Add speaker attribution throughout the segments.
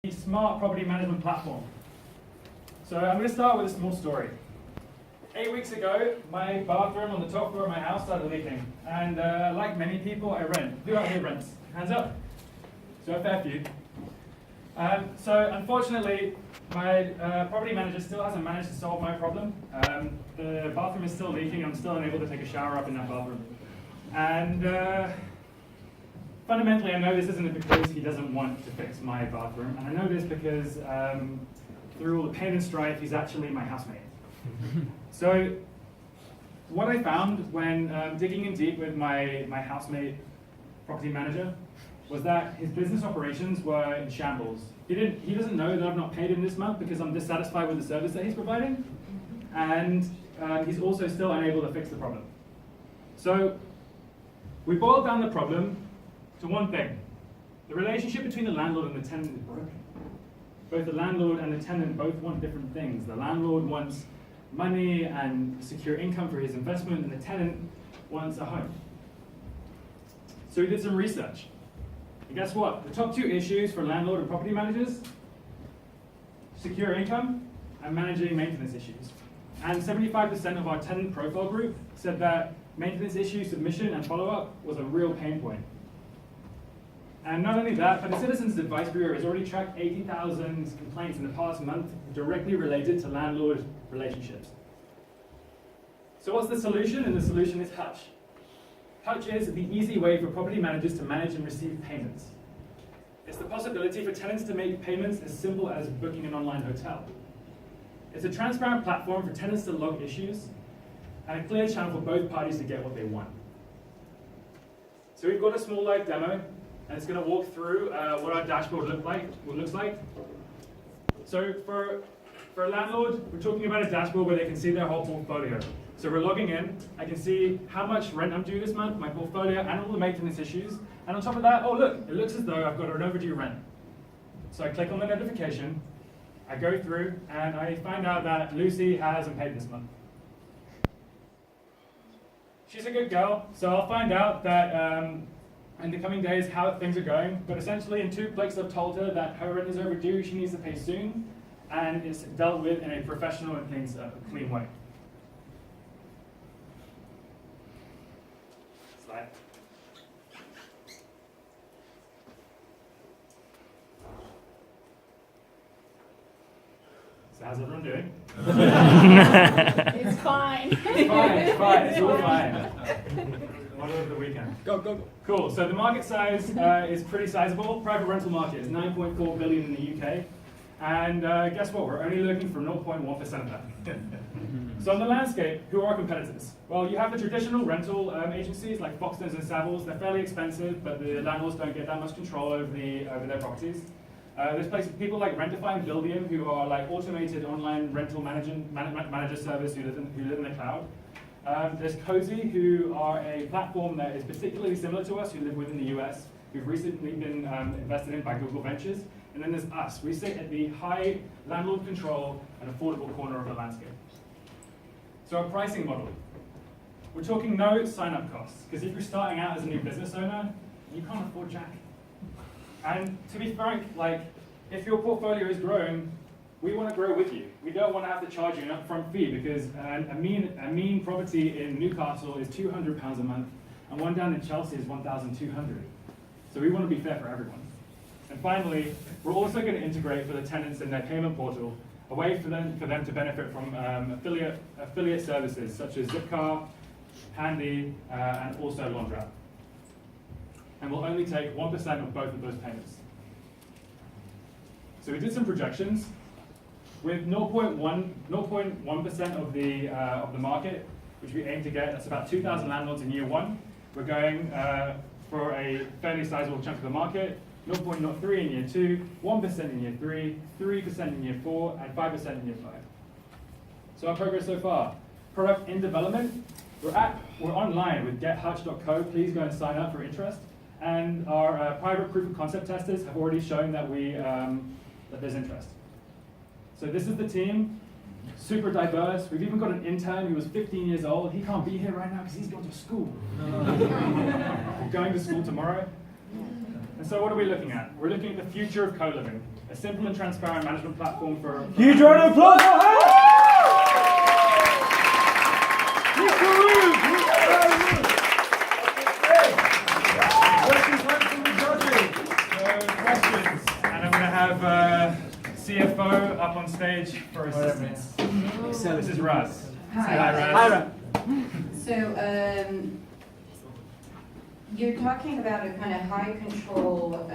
Speaker 1: smart property management platform. So I'm going to start with a small story. 8 weeks ago, my bathroom on the top floor of my house started leaking. And like many people, I rent. Who out here rents? Hands up. So a fair few. So unfortunately, my property manager still hasn't managed to solve my problem. The bathroom is still leaking. I'm still unable to take a shower up in that bathroom. And fundamentally, I know this isn't because he doesn't want to fix my bathroom. And I know this because through all the pain and strife, he's actually my housemate. So what I found when digging in deep with my housemate property manager was that his business operations were in shambles. He doesn't know that I've not paid him this month because I'm dissatisfied with the service that he's providing. And he's also still unable to fix the problem. So we boiled down the problem to one thing. The relationship between the landlord and the tenant is broken. Both the landlord and the tenant both want different things. The landlord wants money and secure income for his investment, and the tenant wants a home. So we did some research. And guess what? The top two issues for landlord and property managers: secure income and managing maintenance issues. And 75% of our tenant profile group said that maintenance issue submission and follow-up was a real pain point. And not only that, but the Citizens Advice Bureau has already tracked 80,000 complaints in the past month directly related to landlord relationships. So what's the solution? And the solution is Hutch. Hutch is the easy way for property managers to manage and receive payments. It's the possibility for tenants to make payments as simple as booking an online hotel. It's a transparent platform for tenants to log issues and a clear channel for both parties to get what they want. So we've got a small live demo, and it's going to walk through what our dashboard looks like. So for a landlord, we're talking about a dashboard where they can see their whole portfolio. So we're logging in. I can see how much rent I'm due this month, my portfolio, and all the maintenance issues. And on top of that, oh look, it looks as though I've got an overdue rent. So I click on the notification, I go through, and I find out that Lucy hasn't paid this month. She's a good girl, so I'll find out that in the coming days how things are going. But essentially in 2 clicks I've told her that her rent is overdue, she needs to pay soon, and it's dealt with in a professional and clean way. Slide. So how's everyone doing?
Speaker 2: It's fine.
Speaker 1: It's fine, it's all fine. Model of the weekend.
Speaker 3: Go.
Speaker 1: Cool, so the market size is pretty sizable. Private rental market is 9.4 billion in the UK. And guess what, we're only looking for 0.1% of that. So on the landscape, who are our competitors? Well, you have the traditional rental agencies like Foxtons and Savills. They're fairly expensive, but the landlords don't get that much control over their properties. There's people like Rentify and Buildium, who are like automated online rental manager service who live in the cloud. There's Cozy, who are a platform that is particularly similar to us, who live within the US, who've recently been invested in by Google Ventures. And then there's us. We sit at the high landlord control and affordable corner of the landscape. So our pricing model. We're talking no sign-up costs, because if you're starting out as a new business owner, you can't afford jack. And to be frank, like, if your portfolio is growing, we want to grow with you. We don't want to have to charge you an upfront fee, because a mean property in Newcastle is £200 a month, and one down in Chelsea is 1,200. So we want to be fair for everyone. And finally, we're also going to integrate for the tenants in their payment portal a way for them to benefit from affiliate services such as Zipcar, Handy, and also Laundrette. And we'll only take 1% of both of those payments. So we did some projections. With 0.1% of the market, which we aim to get, that's about 2,000 landlords in year 1. We're going for a fairly sizable chunk of the market. 0.03 in year 2, 1% in year 3, 3% in year 4, and 5% in year 5. So our progress so far. Product in development. We're online with gethutch.co. Please go and sign up for interest. And our private proof of concept testers have already shown that that there's interest. So this is the team, super diverse. We've even got an intern who was 15 years old. He can't be here right now because he's going to school. We're going to school tomorrow. And so what are we looking at? We're looking at the future of co-living. a simple and transparent management platform for
Speaker 2: Huge round of applause for her!
Speaker 1: Questions, and I'm going to have CFO up on stage for assistance. This is Raz.
Speaker 3: Hi.
Speaker 2: Hi, Raz.
Speaker 3: So, you're talking about a kind of high control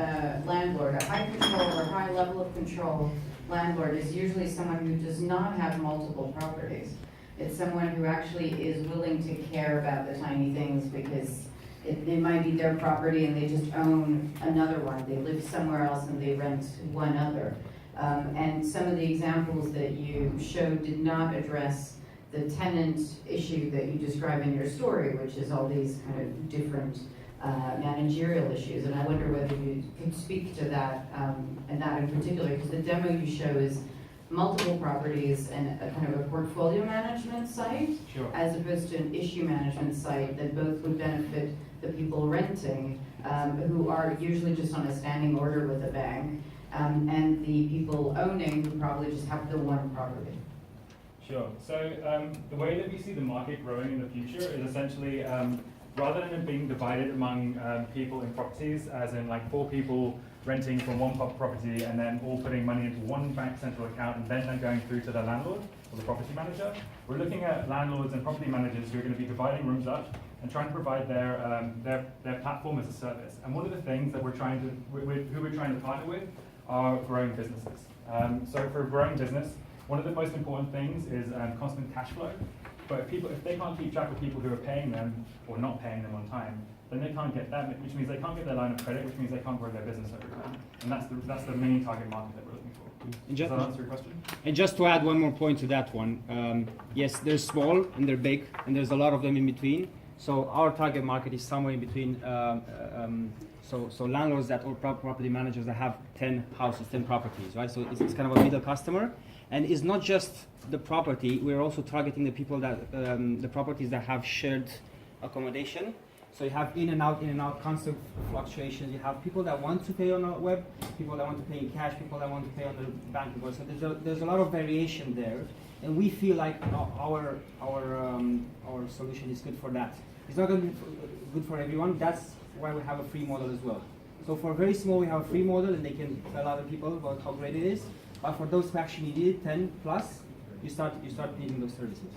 Speaker 3: landlord. A high control or high level of control landlord is usually someone who does not have multiple properties. It's someone who actually is willing to care about the tiny things because it might be their property and they just own another one. They live somewhere else and they rent one other. And some of the examples that you showed did not address the tenant issue that you describe in your story, which is all these kind of different managerial issues. And I wonder whether you could speak to that, and that in particular, because the demo you show is multiple properties and a kind of a portfolio management site,
Speaker 1: Sure.
Speaker 3: as opposed to an issue management site that both would benefit the people renting, who are usually just on a standing order with a bank, and the people owning who probably just have the one property.
Speaker 1: Sure. So the way that we see the market growing in the future is essentially rather than it being divided among people in properties, as in like 4 people renting from one property and then all putting money into one bank central account and then going through to the landlord or the property manager, we're looking at landlords and property managers who are going to be dividing rooms up and trying to provide their platform as a service. And one of the things that who we're trying to partner with are growing businesses. So for a growing business, one of the most important things is constant cash flow. But if they can't keep track of people who are paying them or not paying them on time, then they can't get that, which means they can't get their line of credit, which means they can't grow their business over time. And that's the main target market that we're looking for. Does that answer your question?
Speaker 2: And just to add one more point to that one, yes, they're small and they're big, and there's a lot of them in between. So our target market is somewhere in between. So landlords that or property managers that have 10 houses, 10 properties, right? So it's kind of a middle customer, and it's not just the property. We're also targeting the people that the properties that have shared accommodation. So you have in and out, constant fluctuations. You have people that want to pay on the web, people that want to pay in cash, people that want to pay on the bank account. So there's a lot of variation there, and we feel like our solution is good for that. It's not going to be good for everyone. That's why we have a free model as well. So for very small, we have a free model, and they can tell other people about how great it is. But for those who actually need it, 10 plus, you start needing those services.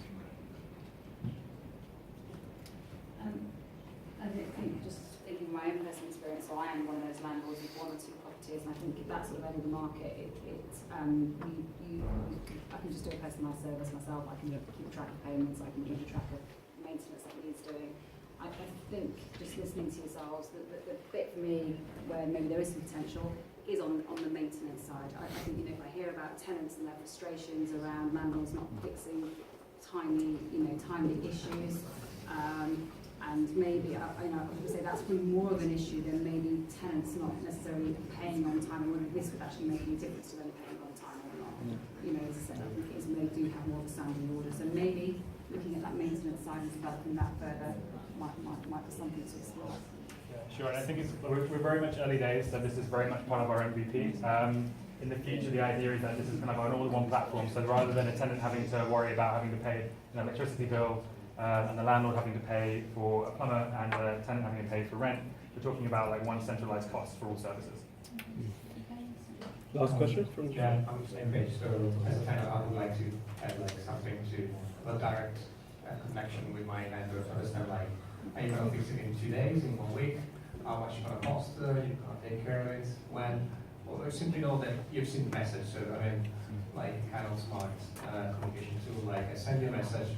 Speaker 4: I think just thinking of my own personal experience, so I am one of those landlords with 1 or 2 properties, and I think at that sort of end of the market, I can just do a personalised service myself. I can keep track of payments, I can keep track of maintenance that needs doing. I think just listening to yourselves, the bit for me where maybe there is some potential is on the maintenance side. I think, if I hear about tenants and their frustrations around landlords not fixing timely issues, and maybe, I would say that's probably more of an issue than maybe tenants not necessarily paying on time. I wonder if this would actually make any difference to them paying on time or not. As I said, I think they do have more of a standing order. So maybe looking at that maintenance side and developing that further might be something to explore.
Speaker 1: Yeah, sure. And I think we're very much early days, so this is very much part of our MVP. In the future, the idea is that this is kind of an all-in-one platform. So rather than a tenant having to worry about having to pay an electricity bill, and the landlord having to pay for a plumber and the tenant having to pay for rent, we're talking about like one centralized cost for all services.
Speaker 2: Last question from
Speaker 5: Yeah, on the same page. So as a tenant, I would like to add something to a direct connection with my landlord to understand are you going to fix it in 2 days, in 1 week? How much it's going to cost? You're going to take care of it when? Or simply know that you've seen the message. So kind of smart communication tool. I send you a message.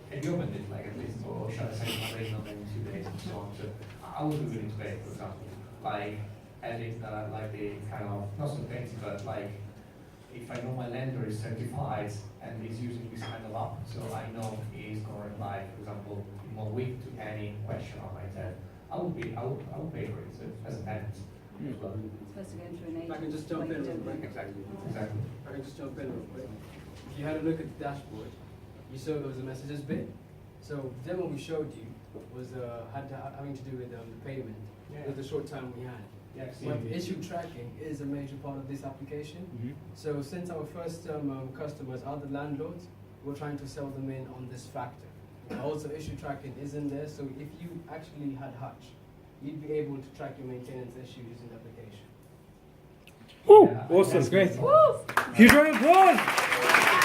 Speaker 5: Have you opened it at least, or shall I send you my email in 2 days and so on? So I would be willing to pay, for example, adding the kind of not so fancy, but if I know my lender is certified and is using this kind of app, so I know he's going to reply, for example, in 1 week to any question I might have. I would pay for it as a tenant.
Speaker 4: It's supposed to go through an agent.
Speaker 6: I can just jump in real quick.
Speaker 5: Exactly.
Speaker 6: I can just jump in real quick. If you had a look at the dashboard, you saw there was a messages bit. So the demo we showed you was having to do with the payment with the short time we had. But issue tracking is a major part of this application.
Speaker 2: Mhm.
Speaker 6: So since our first customers are the landlords, we're trying to sell them in on this factor. Also, issue tracking is in there, so if you actually had Hutch, you'd be able to track your maintenance issues using the application.
Speaker 1: Woo!
Speaker 5: Yeah,
Speaker 1: Awesome.
Speaker 2: That's great.
Speaker 1: Huge round of applause!